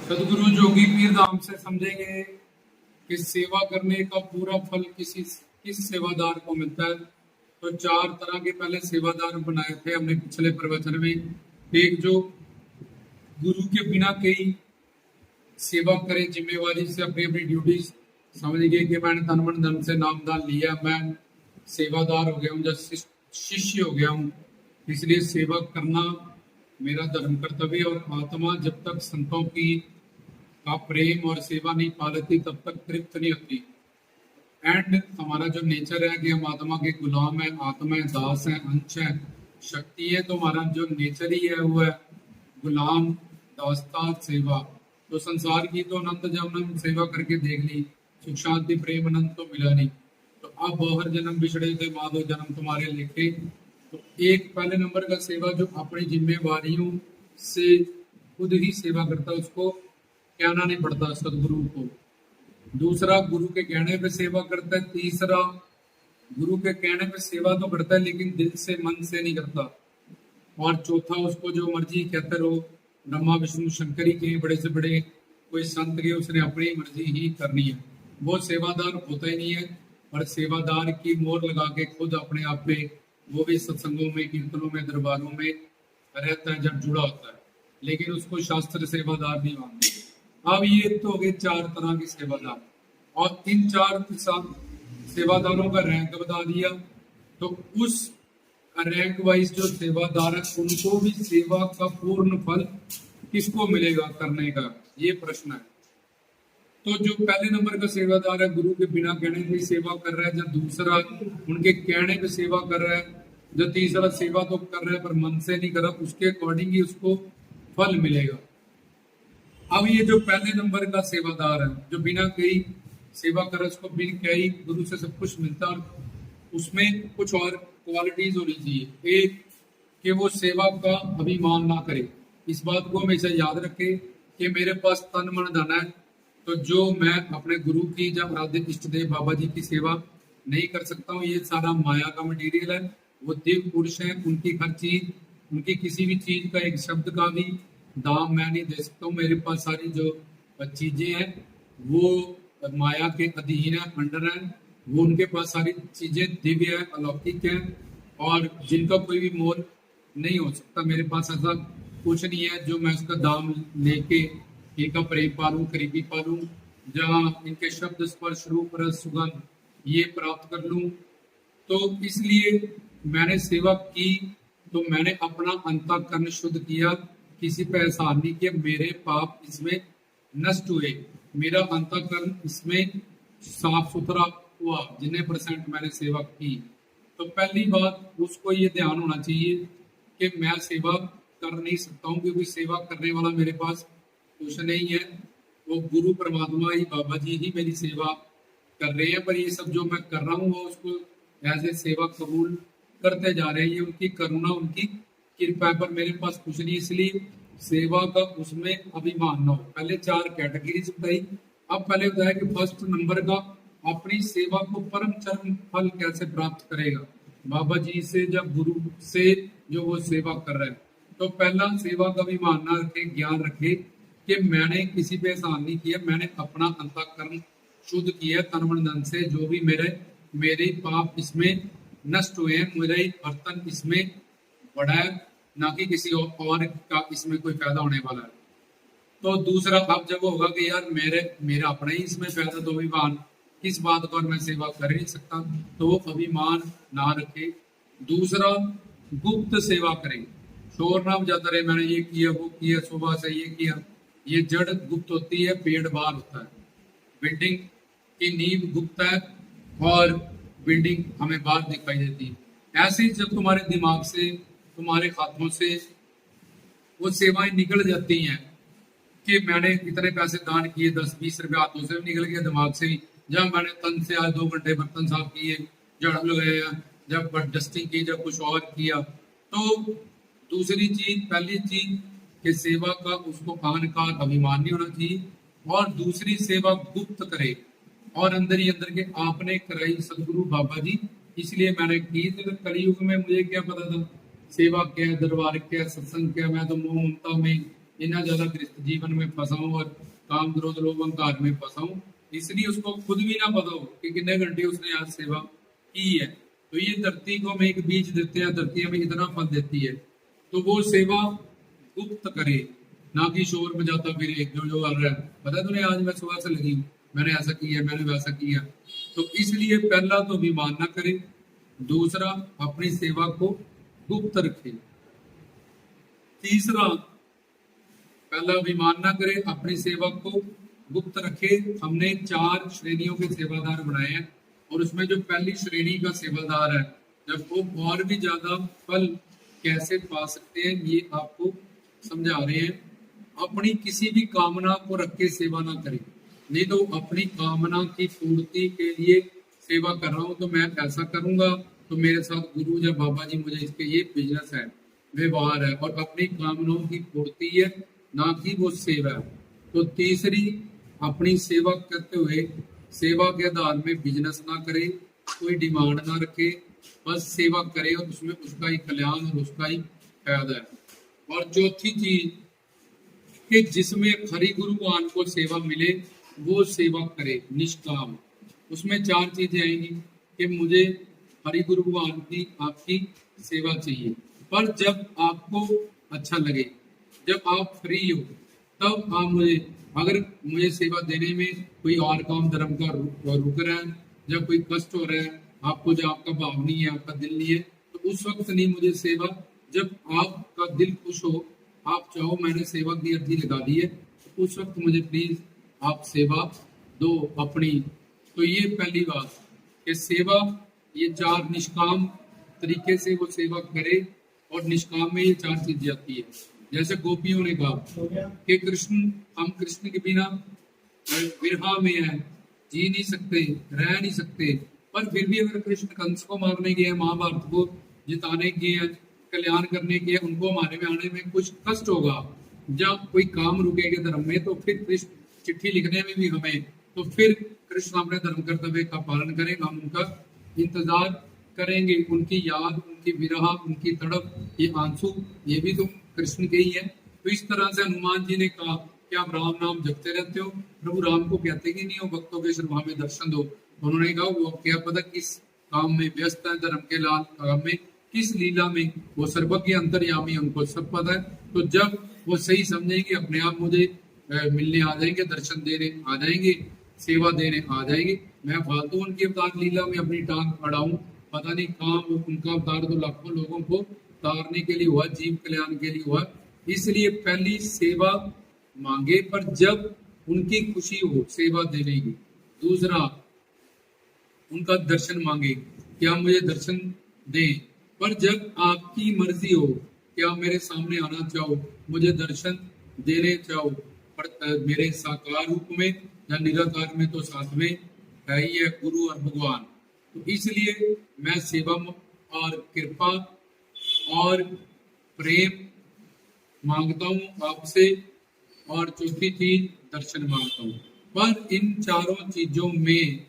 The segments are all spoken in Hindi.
सदगुरु जोगी पीर धाम से समझेंगे कि सेवा करने का पूरा फल किस सेवादार को मिलता है। तो चार तरह के पहले सेवादार बनाए थे हमने पिछले प्रवचन में। एक जो गुरु के बिना कई सेवा करे, जिम्मेवारी से अपनी अपनी ड्यूटी समझ गए कि मैंने तन मन धन से नामदान लिया, मैं सेवादार हो गया हूँ, जब शिष्य हो गया हूँ, इसलिए सेवा करना मेरा धर्म कर्तव्य। और आत्मा जब तक संतों की का प्रेम और सेवा नहीं पालती तब तक तृप्त नहीं होती। एंड हमारा जो नेचर है कि हम आत्मा के गुलाम है, आत्मा है, दास है, अंश है, शक्ति है, तो हमारा जो नेचर ही है वो है गुलाम, दास्ता, सेवा। तो संसार की तो अनंत जन्म सेवा करके देख ली, सुख शांति प्रेम अनंत तो मिला नहीं। तो अब हर जन्म बिछड़े थे माधो जन्म तुम्हारे लेखे। तो एक पहले नंबर का सेवा जो अपनी जिम्मेवारियों से खुद ही सेवा करता है उसको कहना नहीं पड़ता सदगुरु को। दूसरा गुरु के कहने पे सेवा करता है। तीसरा गुरु के कहने पे सेवा तो करता है लेकिन दिल से मन से नहीं करता। और चौथा उसको जो मर्जी कहते रहो, ब्रह्मा विष्णु शंकर ही के बड़े से बड़े कोई संत के, उसने अपनी मर्जी ही करनी है, वो सेवादार होता ही नहीं है। और सेवादार की मोहर लगा के खुद अपने आप पे वो भी सत्संगों में, कीर्तनों में, दरबारों में रहता है जब जुड़ा होता है, लेकिन उसको शास्त्र सेवादार नहीं मानते। अब ये तो हो गए चार तरह के सेवादार, और इन चार सेवादारों का रैंक बता दिया। तो उस रैंक वाइज जो सेवादार है उनको भी सेवा का पूर्ण फल किसको मिलेगा करने का, ये प्रश्न है। तो जो पहले नंबर का सेवादार है गुरु के बिना कहने पे सेवा कर रहा है, जब दूसरा उनके कहने पे सेवा कर रहा है, जो तीसरा सेवा तो कर रहा है पर मन से नहीं कर रहा, उसके अकॉर्डिंग ही उसको फल मिलेगा। अब ये जो पहले नंबर का सेवादार है जो बिना कहीं सेवा कर रहा है, उसको बिन कहीं गुरु से सब कुछ मिलता है, उसमें कुछ और क्वालिटीज होनी चाहिए। एक कि वो सेवा का अभिमान ना करे, इस बात को हमेशा याद रखे कि मेरे पास तन मन धन है, तो जो मैं अपने गुरु की जब आराध्य इष्ट देव बाबा जी की सेवा नहीं कर सकता हूँ, ये सारा माया का मटेरियल है। वो दिव्य पुरुष है, उनकी हर चीज, उनकी किसी भी चीज का एक शब्द का भी दाम मैं नहीं दे सकता हूँ। मेरे पास सारी जो चीजें हैं वो माया के अधीन है, अंडर है, वो उनके पास सारी चीजें दिव्य है, अलौकिक है, और जिनका कोई भी मोल नहीं हो सकता। मेरे पास ऐसा कुछ नहीं है जो मैं उसका दाम लेके इनका प्रेम पालूं, करीबी पालूं, जहाँ इनके शब्द स्पर्श रूप रस सुगंध ये प्राप्त कर लूं। तो इसलिए मैंने सेवा की तो मैंने अपना अंतःकरण शुद्ध किया, किसी पे एहसान नहीं किया, मेरे पाप इसमें नष्ट हुए, मेरा अंतःकरण इसमें साफ सुथरा हुआ जितने % मैंने सेवा की। तो पहली बात उसको ये ध्यान होना चाहिए कि मैं सेवा कर नहीं सकता हूँ, क्योंकि सेवा करने वाला मेरे पास कुछ नहीं है, वो गुरु परमात्मा ही, बाबा जी ही मेरी सेवा कर रहे हैं। पर ये सब जो मैं कर रहा हूँ वो उसको ऐसे सेवा कबूल करते जा रहे हैं, ये उनकी करुणा, उनकी कृपा पर, मेरे पास कुछ नहीं, इसलिए सेवा का उसमें अभिमान ना हो। पहले चार कैटेगरीज बताई, अब पहले बताया कि फर्स्ट नंबर का अपनी सेवा को परम चरम फल कैसे प्राप्त करेगा, बाबा जी से जब गुरु से जो वो सेवा कर रहे हैं। तो पहला सेवा का अभिमान ना रखे, ज्ञान रखे कि मैंने किसी पे एहसान नहीं किया, मैंने अपना अंतःकरण शुद्ध किया तन मन धन से, जो भी मेरे पाप इसमें नष्ट हुए हैं, मेरा ही बर्तन इसमें बड़ा है, ना कि किसी और का इसमें कोई फायदा होने वाला है। तो दूसरा अब जब होगा कि यार मेरा अपना ही इसमें फायदा, तो अभिमान किस बात पर मैं सेवा कर नहीं सकता, तो वो अभिमान ना रखे। दूसरा गुप्त सेवा करें, शोर ना बजाता रहे मैंने ये किया वो किया, सुबह से ये किया, ये जड़ गुप्त होती है, पेड़ बाहर होता है। बिल्डिंग की नींव गुप्त है और बिल्डिंग हमें बाहर दिखाई देती है। ऐसे ही जब तुम्हारे दिमाग से, तुम्हारे हाथों से वो सेवाएं निकल जाती हैं कि मैंने इतने पैसे दान किए, 10-20 रुपए हाथों से निकल गया, दिमाग से भी, जब मैंने तन से आज 2 घंटे बर्तन साफ किए, झाड़ू लगाया, जब डस्टिंग की, जब कुछ और किया। तो दूसरी चीज, पहली चीज कि सेवा का उसको अहंकार अभिमान नहीं होना चाहिए, और दूसरी सेवा गुप्त करे और अंदर ही अंदर के आपने कराई सदगुरु बाबा जी, इसलिए मैंने की। कलयुग में मुझे क्या पता था सेवा क्या है, दरबार क्या है, सत्संग क्या है, मैं तो मोह ममता में इतना ज्यादा गृहस्थ जीवन में फंसा हूं और काम क्रोध लोभ अहंकार में फंसा हूं, इसलिए उसको खुद भी ना पता हो कि कितने घंटे उसने आज सेवा की है। तो ये धरती को हम एक बीज देते हैं, धरती हमें इतना फल देती है, तो वो सेवा गुप्त करे, ना कि शोर बजाता फिरे जो जो कर रहा है। पता है तुम्हें, आज मैं सुबह से लगी हूँ, मैंने ऐसा किया, मैंने वैसा किया। तो इसलिए पहला तो अभिमान ना करे, दूसरा अपनी सेवा को गुप्त रखे, तीसरा पहला अभिमान ना करे, अपनी सेवा को गुप्त रखे। हमने 4 श्रेणियों के सेवादार बनाए हैं, और उसमें जो पहली श्रेणी का सेवादार है, जब वो और भी ज्यादा फल कैसे पा सकते हैं ये आपको समझा रहे हैं। अपनी किसी भी कामना को रख के सेवा ना करें, नहीं तो अपनी कामना की पूर्ति के लिए सेवा कर रहा हूं तो मैं ऐसा करूंगा तो मेरे साथ गुरु या बाबा जी मुझे इसके ये बिजनेस है, व्यवहार है, और अपनी कामनाओं की पूर्ति है, ना कि वो सेवा है। तो तीसरी, अपनी सेवा करते हुए सेवा के आधार में बिजनेस ना करे, कोई डिमांड ना रखे, बस सेवा करे और उसमें उसका ही कल्याण और उसका ही फायदा है। और चौथी चीज कि जिसमें हरि गुरु भगवान को सेवा मिले वो सेवा करे निष्काम। उसमें 4 चीजें आएंगी कि मुझे हरि गुरु भगवान की आपकी सेवा चाहिए, पर जब आपको अच्छा लगे, जब आप फ्री हो, तब आप मुझे, अगर मुझे सेवा देने में कोई और काम धर्म का रुक रहा है, जब कोई कष्ट हो रहा है, आपको जो आपका भाव नहीं है, आपका दिल नहीं है, तो उस वक्त नहीं मुझे सेवा। जब आपका दिल खुश हो, आप चाहो मैंने सेवा की अर्जी लगा दी है, तो उस वक्त मुझे प्लीज आप सेवा दो अपनी। तो ये पहली बात कि सेवा, ये 4 निष्काम तरीके से वो सेवा करे, और निष्काम में ये 4 चीजें आती है। जैसे गोपियों ने कहा कि कृष्ण, हम कृष्ण के बिना विरहा में है, जी नहीं सकते, रह नहीं सकते, पर फिर भी अगर कृष्ण कंस को मारने गए, महाभारत को जिताने गए हैं, कल्याण करने के, उनको मारने में आने में कुछ कष्ट होगा, जब कोई काम रुकेगा धर्म में, तो फिर कृष्ण चिट्ठी लिखने में भी हमें, तो फिर कृष्ण अपने धर्म कर्तव्य का पालन करेंगे, हम उनका इंतजार करेंगे, उनकी याद, उनकी विरह, उनकी तड़प, ये आंसू, ये भी तो कृष्ण के ही है। तो इस तरह से हनुमान जी ने कहा कि आप राम नाम जपते रहते हो, प्रभु राम को कहते कि नहीं हो भक्तों के सभा में दर्शन दो। उन्होंने कहा वो क्या पता किस काम में व्यस्त है, धर्म के लाल काम में, किस लीला में, वो सर्वज्ञ अंतर्यामी, उनको सब पता है। तो जब वो सही समझेंगे, अपने आप मुझे मिलने आ जाएंगे, दर्शन देने आ जाएंगे, सेवा देने आ जाएंगे। मैं फालतू उनकी अवतार लीला में अपनी टांग अड़ाऊं, पता नहीं काम, उनका अवतार तो लाखों लोगों को तारने के लिए हुआ, जीव कल्याण के लिए हुआ। इसलिए पहली सेवा मांगे, पर जब उनकी खुशी हो सेवा देने की। दूसरा, उनका दर्शन मांगे, क्या मुझे दर्शन दे, पर जब आपकी मर्जी हो, क्या मेरे सामने आना चाहो, मुझे दर्शन देने चाहो, पर मेरे साकार रूप में या निराकार में, तो साथ में है ही है गुरु और भगवान। तो इसलिए मैं सेवा और कृपा और प्रेम मांगता हूं आपसे, और चौथी चीज दर्शन मांगता हूं। पर इन 4 चीजों में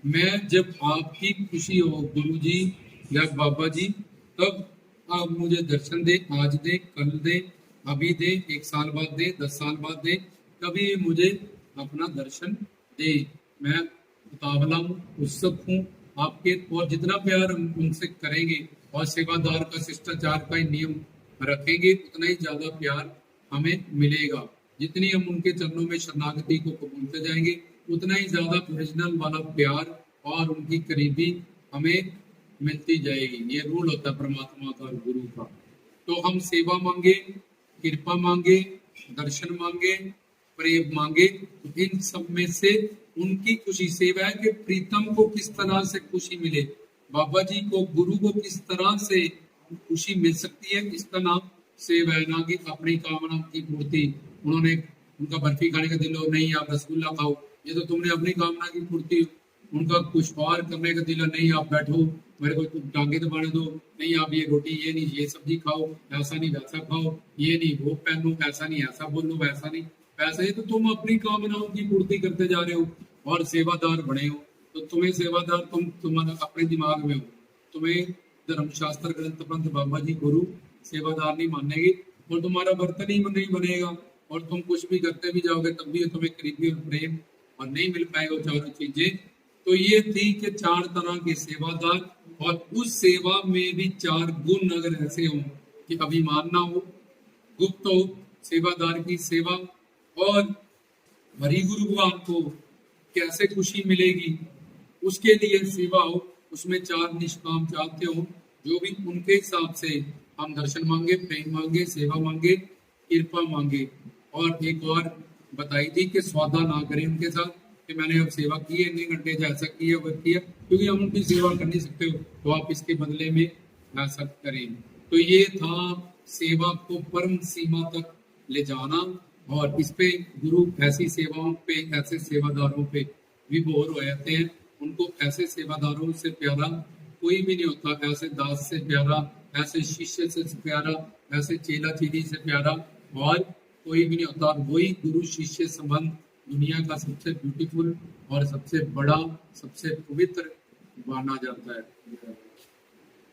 मैं, जब आपकी खुशी हो गुरु जी या बाबा जी, तब आप मुझे दर्शन दे, आज दे, कल दे, अभी दे, 1 साल बाद दे, 10 साल बाद दे, कभी मुझे अपना दर्शन दे। मैं उतावला हूँ, उत्सुक हूँ आपके, और जितना प्यार हम उनसे करेंगे और सेवादार का शिष्टाचार का ही नियम रखेंगे, उतना ही ज्यादा प्यार हमें मिलेगा। जितनी हम उनके चरणों में शरणागति को कबूलते जाएंगे, उतना ही ज्यादा ओरिजिनल वाला प्यार और उनकी करीबी हमें मिलती जाएगी। ये रूल होता है परमात्मा का और गुरु का। तो हम सेवा मांगे, कृपा मांगे, दर्शन मांगे, प्रेम मांगे, इन सब में से उनकी खुशी, सेवा है कि प्रीतम को किस तरह से खुशी मिले, बाबा जी को, गुरु को किस तरह से खुशी मिल सकती है, इसका नाम सेवा है, ना कि अपनी कामना की पूर्ति। उन्होंने, उनका बर्फी खाने का दिल हो, नहीं आप रसगुल्ला खाओ, ये तो तुमने अपनी कामना की पूर्ति। उनका कुछ और करने का दिल, नहीं आप बैठो, मेरे को टांगे दबाने दो, नहीं आप ये रोटी, ये नहीं ये सब्जी खाओ, ऐसा नहीं वैसा खाओ, ये नहीं वो पहनो, ऐसा नहीं ऐसा बोलो, वैसा नहीं वैसा ही। तो तुम अपनी कामनाओं की पूर्ति करते जा रहे हो और सेवादार बने हो। तो तुम्हें सेवादार, तुम्हारा अपने दिमाग में हो, तुम्हें धर्मशास्त्र ग्रंथ पंथ बाबा जी गुरु सेवादार नहीं मानेगी, और तुम्हारा बर्तन ही नहीं बनेगा, और तुम कुछ भी करते भी जाओगे तब भी तुम्हें करीबी और प्रेम और नहीं मिल पाएगा वो चारों चीजें। तो ये थी कि 4 तरह के सेवादार, और उस सेवा में भी 4 गुण अगर ऐसे हों कि अभिमान ना हो, गुप्त हो सेवादार की सेवा, और हरि गुरु भगवान को कैसे खुशी मिलेगी उसके लिए सेवा हो, उसमें 4 निष्काम चाहते हो, जो भी उनके हिसाब से हम दर्शन मांगे, प्रेम मांगे, सेवा मांगे, कृपा मांगे। और एक और बताई थी कि सौदा ना करें उनके साथ कि मैंने अब सेवा की है इतने घंटे से, ऐसा किया वो किया, क्योंकि हम उनकी सेवा कर नहीं सकते हो, तो आप इसके बदले में ऐसा करें। तो ये था सेवा को परम सीमा तक ले जाना। और इस पे गुरु ऐसी सेवाओं पे, ऐसे सेवादारों पे विभोर हो जाते हैं। उनको ऐसे सेवादारों से प्यारा कोई भी नहीं होता, ऐसे दास से प्यारा, ऐसे शिष्य से प्यारा, ऐसे चेला चीनी से प्यारा और कोई भी नहीं होता। और वही गुरु शिष्य संबंध दुनिया का सबसे ब्यूटीफुल और सबसे बड़ा, सबसे पवित्र माना जाता है।